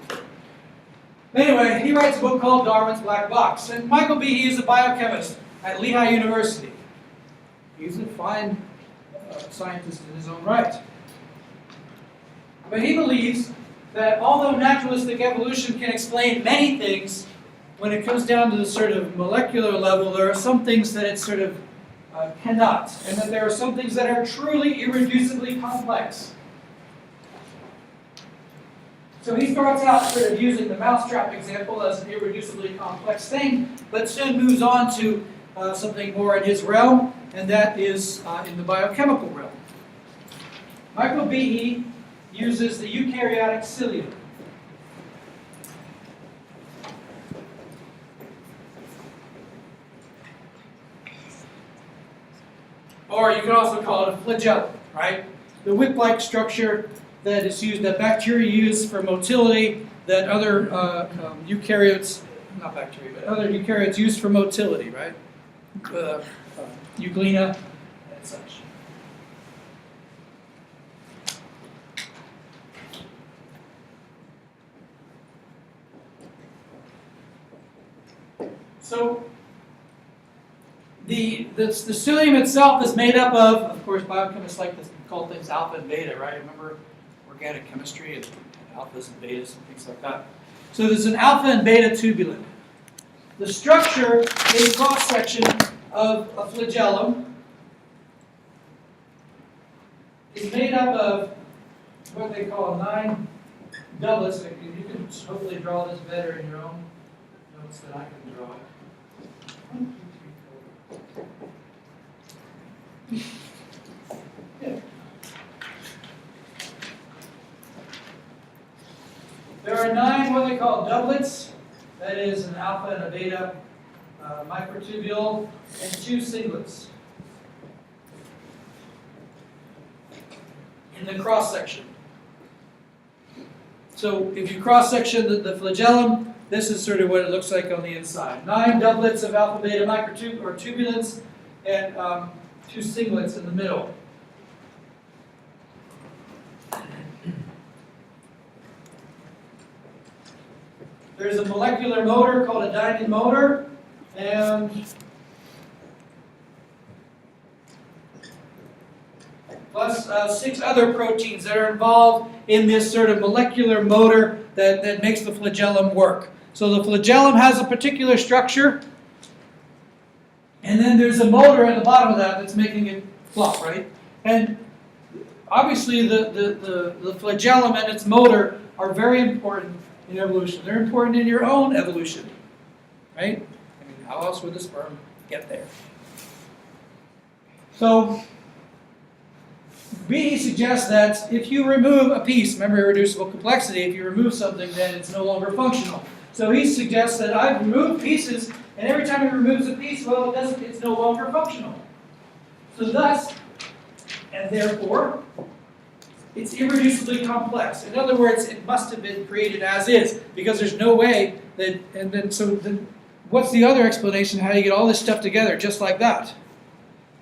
Anyway, he writes a book called Darwin's Black Box, and Michael Behe is a biochemist at Lehigh University. He's a fine scientist in his own right. But he believes that although naturalistic evolution can explain many things, when it comes down to the sort of molecular level, there are some things that it sort of cannot, and that there are some things that are truly irreducibly complex. So he starts out sort of using the mousetrap example as an irreducibly complex thing, but soon moves on to something more in his realm, and that is in the biochemical realm. Michael Behe uses the eukaryotic cilium. Or you could also call it a flagellum, right? The whip-like structure that is used, that bacteria use for motility, that other eukaryotes, not bacteria, but other eukaryotes use for motility, right? Euglena and such. So the cilium itself is made up of course, biochemists like to call things alpha and beta, right? Remember organic chemistry and alphas and betas and things like that. So there's an alpha and beta tubulin. The structure is a cross-section of a flagellum is made up of what they call 9 doublets. You can hopefully draw this better in your own notes than I can draw it. 1, 2, 3, 4. Yeah. There are 9 what they call doublets. That is an alpha and a beta microtubule, and 2 singlets in the cross section. So if you cross section the flagellum, this is sort of what it looks like on the inside. 9 doublets of alpha beta tubulins and 2 singlets in the middle. There's a molecular motor called a diamine motor, and plus 6 other proteins that are involved in this sort of molecular motor that makes the flagellum work. So the flagellum has a particular structure, and then there's a motor at the bottom of that that's making it flop, right? And obviously the flagellum and its motor are very important in evolution. They're important in your own evolution, right? I mean, how else would the sperm get there? So Behe suggests that if you remove a piece, remember irreducible complexity, if you remove something, then it's no longer functional. So he suggests that I've removed pieces, and every time he removes a piece, well, it's no longer functional. So thus, and therefore, it's irreducibly complex. In other words, it must have been created as is, because there's no way that, and then what's the other explanation how you get all this stuff together just like that,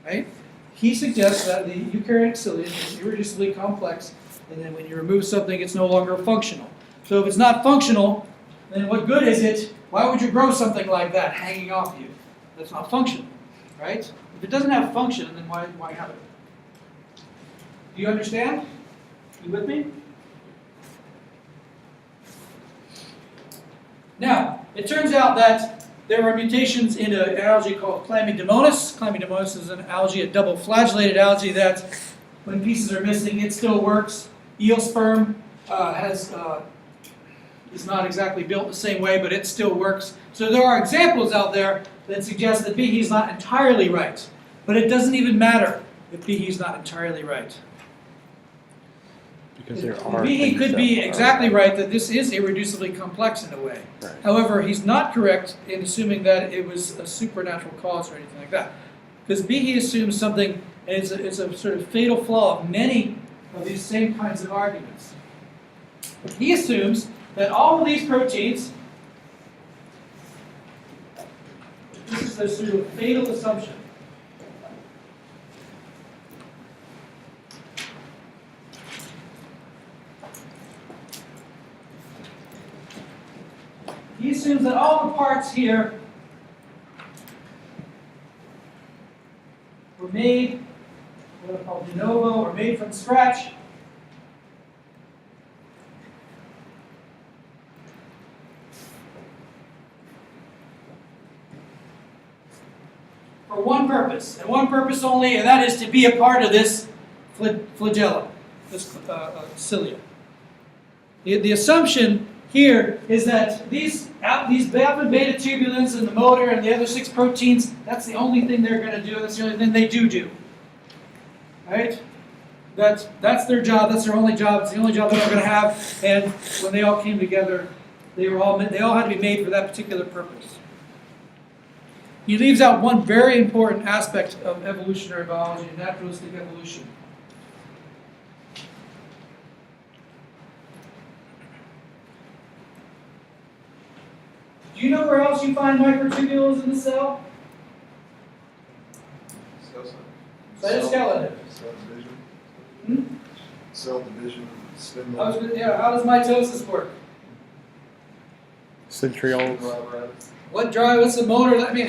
right? He suggests that the eukaryotic cilium is irreducibly complex, and then when you remove something, it's no longer functional. So if it's not functional, then what good is it? Why would you grow something like that hanging off you? That's not functional, right? If it doesn't have function, then why have it? Do you understand? You with me? Now, it turns out that there are mutations in an algae called Chlamydomonas. Chlamydomonas is an algae, a double flagellated algae that, when pieces are missing, it still works. Eel sperm is not exactly built the same way, but it still works. So there are examples out there that suggest that Behe is not entirely right. But it doesn't even matter if Behe is not entirely right. Because there are Behe things could that be are- exactly right that this is irreducibly complex in a way. Right. However, he's not correct in assuming that it was a supernatural cause or anything like that. Because Behe assumes something, and it's a sort of fatal flaw of many of these same kinds of arguments. He assumes that all of these proteins, this is the sort of fatal assumption. He assumes that all the parts here were made, what are called de novo, or made from scratch. For one purpose, and one purpose only, and that is to be a part of this flagellum, this cilia. The assumption here is that these alpha beta tubulins and the motor and the other 6 proteins, that's the only thing they're going to do, that's the only thing they do. Right? That's their job, that's their only job, it's the only job they're going to have, and when they all came together, they all had to be made for that particular purpose. He leaves out one very important aspect of evolutionary biology, naturalistic evolution. Do you know where else you find microtubules in the cell? Cytoskeleton. Cell division. Hmm? Cell division, spindle. How does mitosis work? Centrioles. What's the motor? I mean,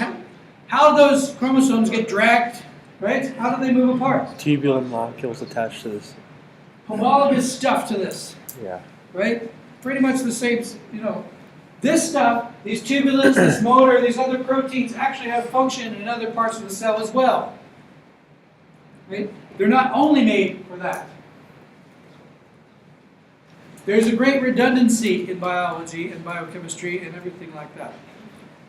how do those chromosomes get dragged, right? How do they move apart? Tubulin molecules attached to this. Homologous stuff to this, Yeah. right? Pretty much the same, This stuff, these tubulins, this motor, these other proteins actually have function in other parts of the cell as well. Right? They're not only made for that. There's a great redundancy in biology and biochemistry and everything like that.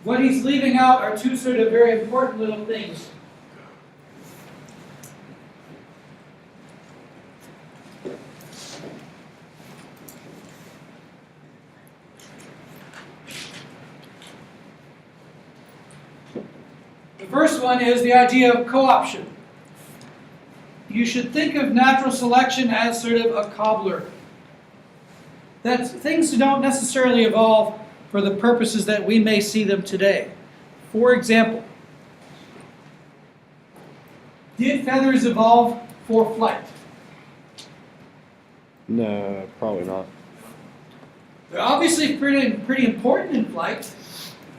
What he's leaving out are 2 sort of very important little things. The first one is the idea of co-option. You should think of natural selection as sort of a cobbler. That things don't necessarily evolve for the purposes that we may see them today. For example, did feathers evolve for flight? No, probably not. They're obviously pretty important in flight,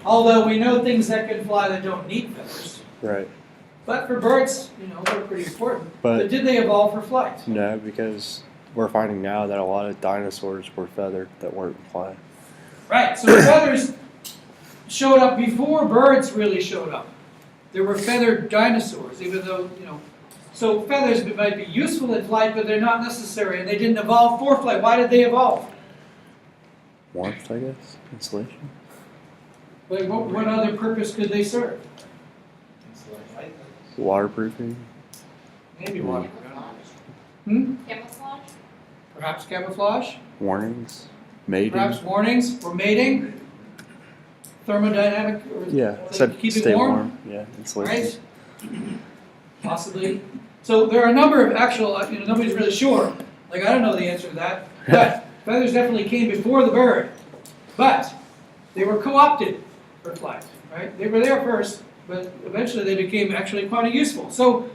although we know things that can fly that don't need feathers. Right. But for birds, they're pretty important. But- But did they evolve for flight? No, because we're finding now that a lot of dinosaurs were feathered that weren't flying. Right, so feathers showed up before birds really showed up. There were feathered dinosaurs, even though, so feathers might be useful in flight, but they're not necessary, and they didn't evolve for flight. Why did they evolve? Warmth, I guess. Insulation. Like, what other purpose could they serve? Waterproofing. Maybe water. Hmm? Camouflage? Perhaps camouflage? Warnings. Mating. Perhaps warnings or mating? Thermodynamic? Or Yeah. like keep stay it warm? Yeah. Insulation. Right? Possibly. So there are a number of actual, nobody's really sure. Like, I don't know the answer to that. But feathers definitely came before the bird. But they were co-opted for flight, right? They were there first, but eventually they became actually quite useful. So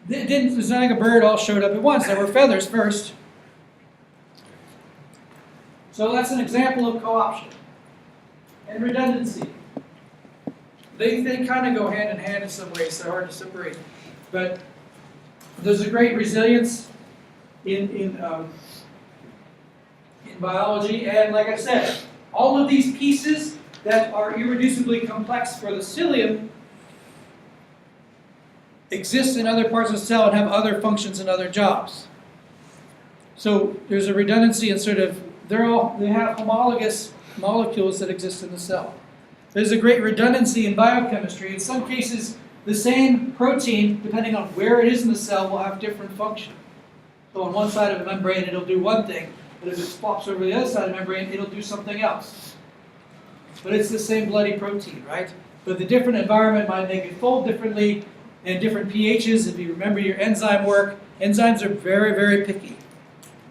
it's not like a bird all showed up at once. There were feathers first. So that's an example of co-option. And redundancy. They kind of go hand in hand in some ways. They're hard to separate. But there's a great resilience in biology. And like I said, all of these pieces that are irreducibly complex for the cilium exist in other parts of the cell and have other functions and other jobs. So there's a redundancy in sort of, they have homologous molecules that exist in the cell. There's a great redundancy in biochemistry. In some cases, the same protein, depending on where it is in the cell, will have different function. So on one side of a membrane, it'll do one thing, but if it swaps over the other side of the membrane, it'll do something else. But it's the same bloody protein, right? But the different environment might make it fold differently, and different pHs. If you remember your enzyme work, enzymes are very, very picky.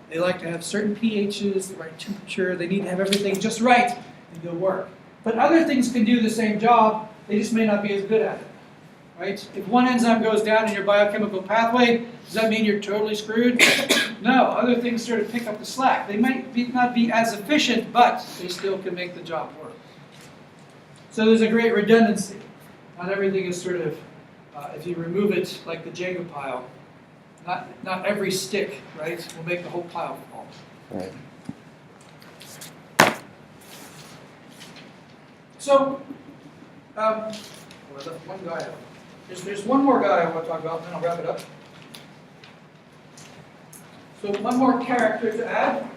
They like to have certain pHs, the right temperature. They need to have everything just right, and they'll work. But other things can do the same job, they just may not be as good at it, right? If one enzyme goes down in your biochemical pathway, does that mean you're totally screwed? No, other things sort of pick up the slack. They might not be as efficient, but they still can make the job work. So there's a great redundancy. Not everything is sort of, if you remove it like the Jenga pile, not every stick, right, will make the whole pile fall. Right. So, well, I left one guy out. There's one more guy I want to talk about, and then I'll wrap it up. So one more character to add.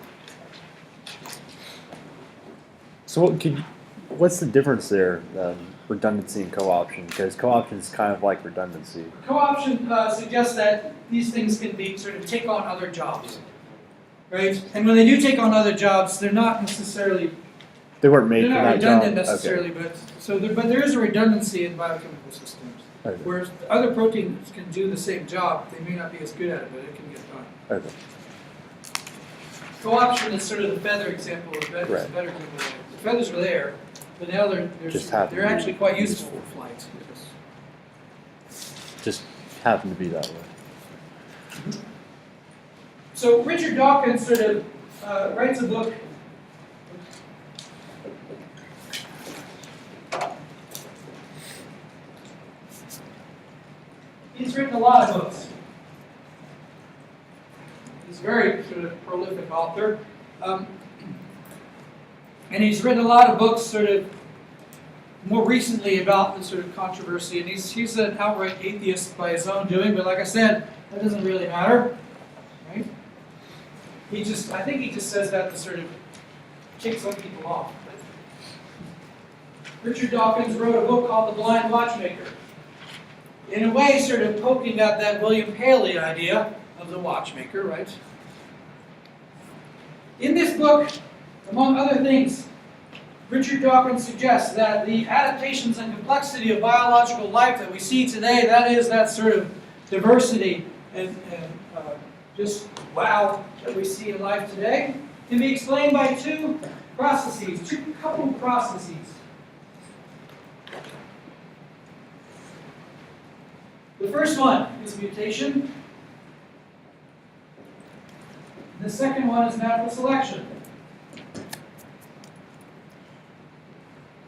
So what's the difference there, redundancy and co-option? Because co-option is kind of like redundancy. Co-option suggests that these things can be sort of take on other jobs, right? And when they do take on other jobs, they're not necessarily They weren't made they're for not that redundant job. necessarily, Okay. but there is a redundancy in biochemical systems. Okay. Whereas other proteins can do the same job, they may not be as good at it, but it can get done. Okay. Co-option is sort of the feather example of better. Right. Better than the feathers were there, but now they're actually quite useful for flight. Just happened to be that way. So Richard Dawkins sort of writes a book. He's written a lot of books. He's a very sort of prolific author. And he's written a lot of books sort of more recently about this sort of controversy. And he's an outright atheist by his own doing, but like I said, that doesn't really matter. Right? I think he just says that to sort of kick some people off. Richard Dawkins wrote a book called The Blind Watchmaker. In a way, sort of poking at that William Paley idea of the watchmaker, right? In this book, among other things, Richard Dawkins suggests that the adaptations and complexity of biological life that we see today, that sort of diversity and just wow that we see in life today, can be explained by two coupled processes. The first one is mutation. The second one is natural selection.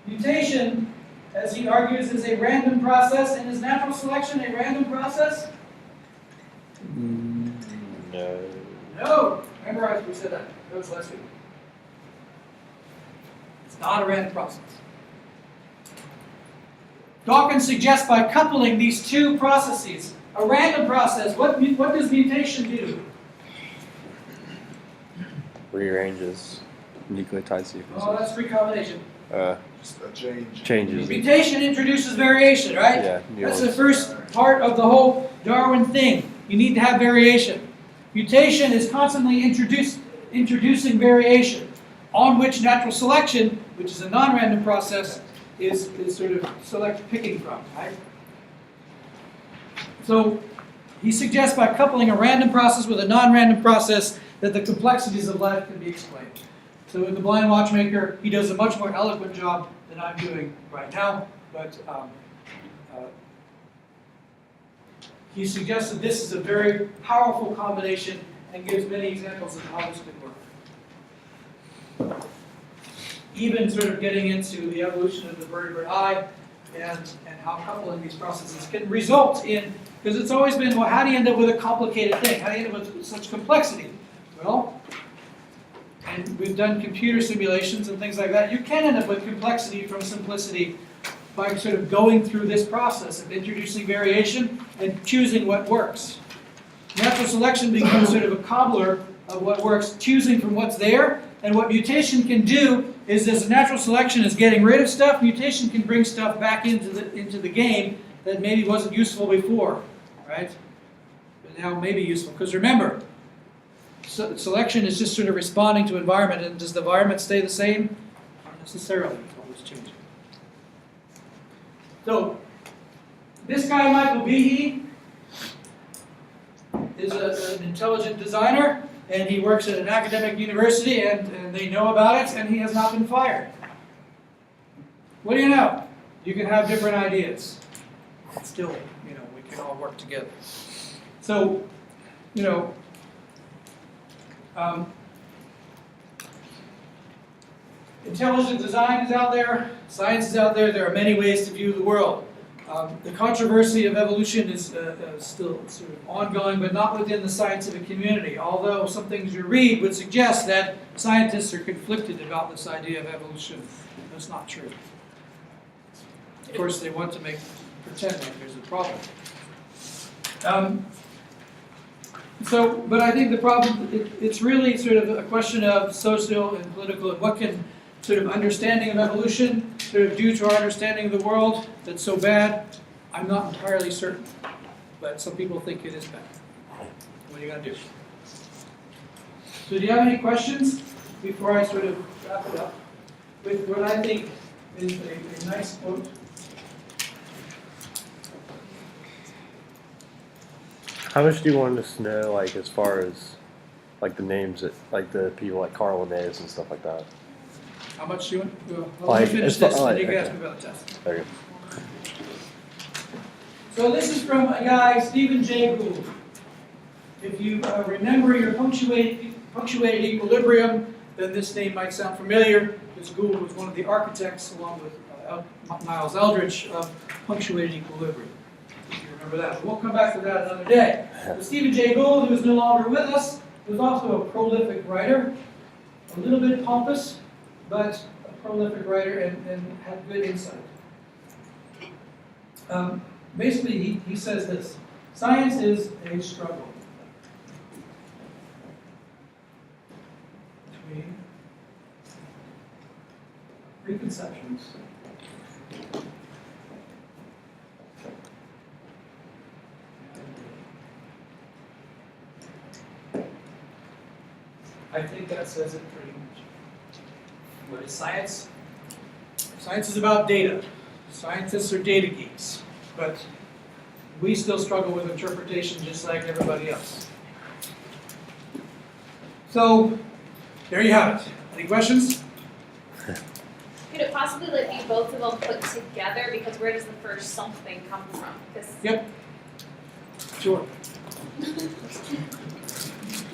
Mutation, as he argues, is a random process, and is natural selection a random process? No. No. Remember we said that. That was last week. It's not a random process. Dawkins suggests by coupling these two processes, a random process, what does mutation do? Rearranges nucleotide sequences. Oh, that's recombination. Just a change. Changes. Mutation introduces variation, right? Yeah. That's the first part of the whole Darwin thing. You need to have variation. Mutation is constantly introducing variation, on which natural selection, which is a non-random process, is sort of picking from, right? So he suggests by coupling a random process with a non-random process that the complexities of life can be explained. So in The Blind Watchmaker, he does a much more eloquent job than I'm doing right now, but he suggests that this is a very powerful combination and gives many examples of how this could work. Even sort of getting into the evolution of the vertebrate eye and how coupling these processes can result in, because it's always been, well, how do you end up with a complicated thing? How do you end up with such complexity? Well, and we've done computer simulations and things like that, you can end up with complexity from simplicity by sort of going through this process of introducing variation and choosing what works. Natural selection becomes sort of a cobbler of what works, choosing from what's there, and what mutation can do is as natural selection is getting rid of stuff, mutation can bring stuff back into the game that maybe wasn't useful before, right? But now may be useful, because remember, selection is just sort of responding to environment, and does the environment stay the same? Not necessarily, it's always changing. So, this guy, Michael Behe, is an intelligent designer, and he works at an academic university, and they know about it, and he has not been fired. What do you know? You can have different ideas. Still, you know, we can all work together. So, you know, intelligent design is out there, science is out there, there are many ways to view the world. The controversy of evolution is still sort of ongoing, but not within the scientific community, although some things you read would suggest that scientists are conflicted about this idea of evolution. That's not true. Of course, they want to pretend like there's a problem. But I think the problem, it's really sort of a question of social and political, and what can sort of understanding of evolution sort of do to our understanding of the world that's so bad. I'm not entirely certain, but some people think it is bad. What are you going to do? So do you have any questions before I sort of wrap it up with what I think is a nice quote? How much do you want us to know, like, as far as, like, the names that, like, the people like Carl Linnaeus and stuff like that? How much do you want? Well, let Like, me finish as far- this, and like, you can okay. ask me about the test. Okay. So this is from a guy, Stephen Jay Gould. If you remember your punctuated equilibrium, then this name might sound familiar, because Gould was one of the architects, along with Miles Eldridge, of punctuated equilibrium. If you remember that. We'll come back to that another day. But Stephen Jay Gould, who is no longer with us, was also a prolific writer, a little bit pompous, but a prolific writer and had good insight. Basically, he says this: science is a struggle between preconceptions I think that says it pretty much. What is science? Science is about data. Scientists are data geeks, but we still struggle with interpretation just like everybody else. So, there you have it. Any questions? Could it possibly be both of them put together? Because where does the first something come from? Yep. Sure.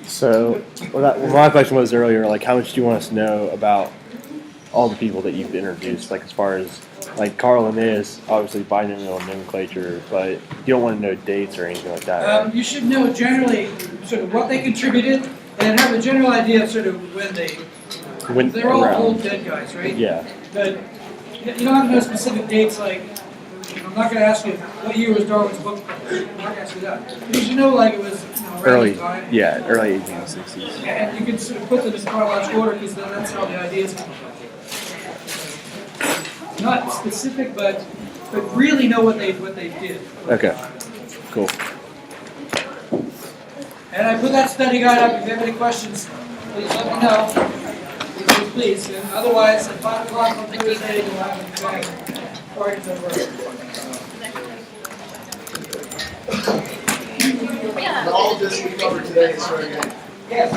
So, my question was earlier, like, how much do you want us to know about all the people that you've introduced? Like, as far as, like, Carl Linnaeus, obviously binomial nomenclature, but you don't want to know dates or anything like that, right? You should know generally sort of what they contributed and have a general idea of sort of when they're all around. old dead guys, right? Yeah. But you don't have to know specific dates. Like, I'm not going to ask you what year was Darwin's book published. I'm not going to ask you that. But you should know, like, it was around Early, the time. yeah, early 1860s. And you can sort of put them in chronological order because that's how the ideas come about. Not specific, but really know what they did. Okay, cool. And I put that study guide up. If you have any questions, please let me know. Please. And otherwise, at 5 o'clock on Thursday, we'll have a party Yeah. All of this we covered today is very good. Yes.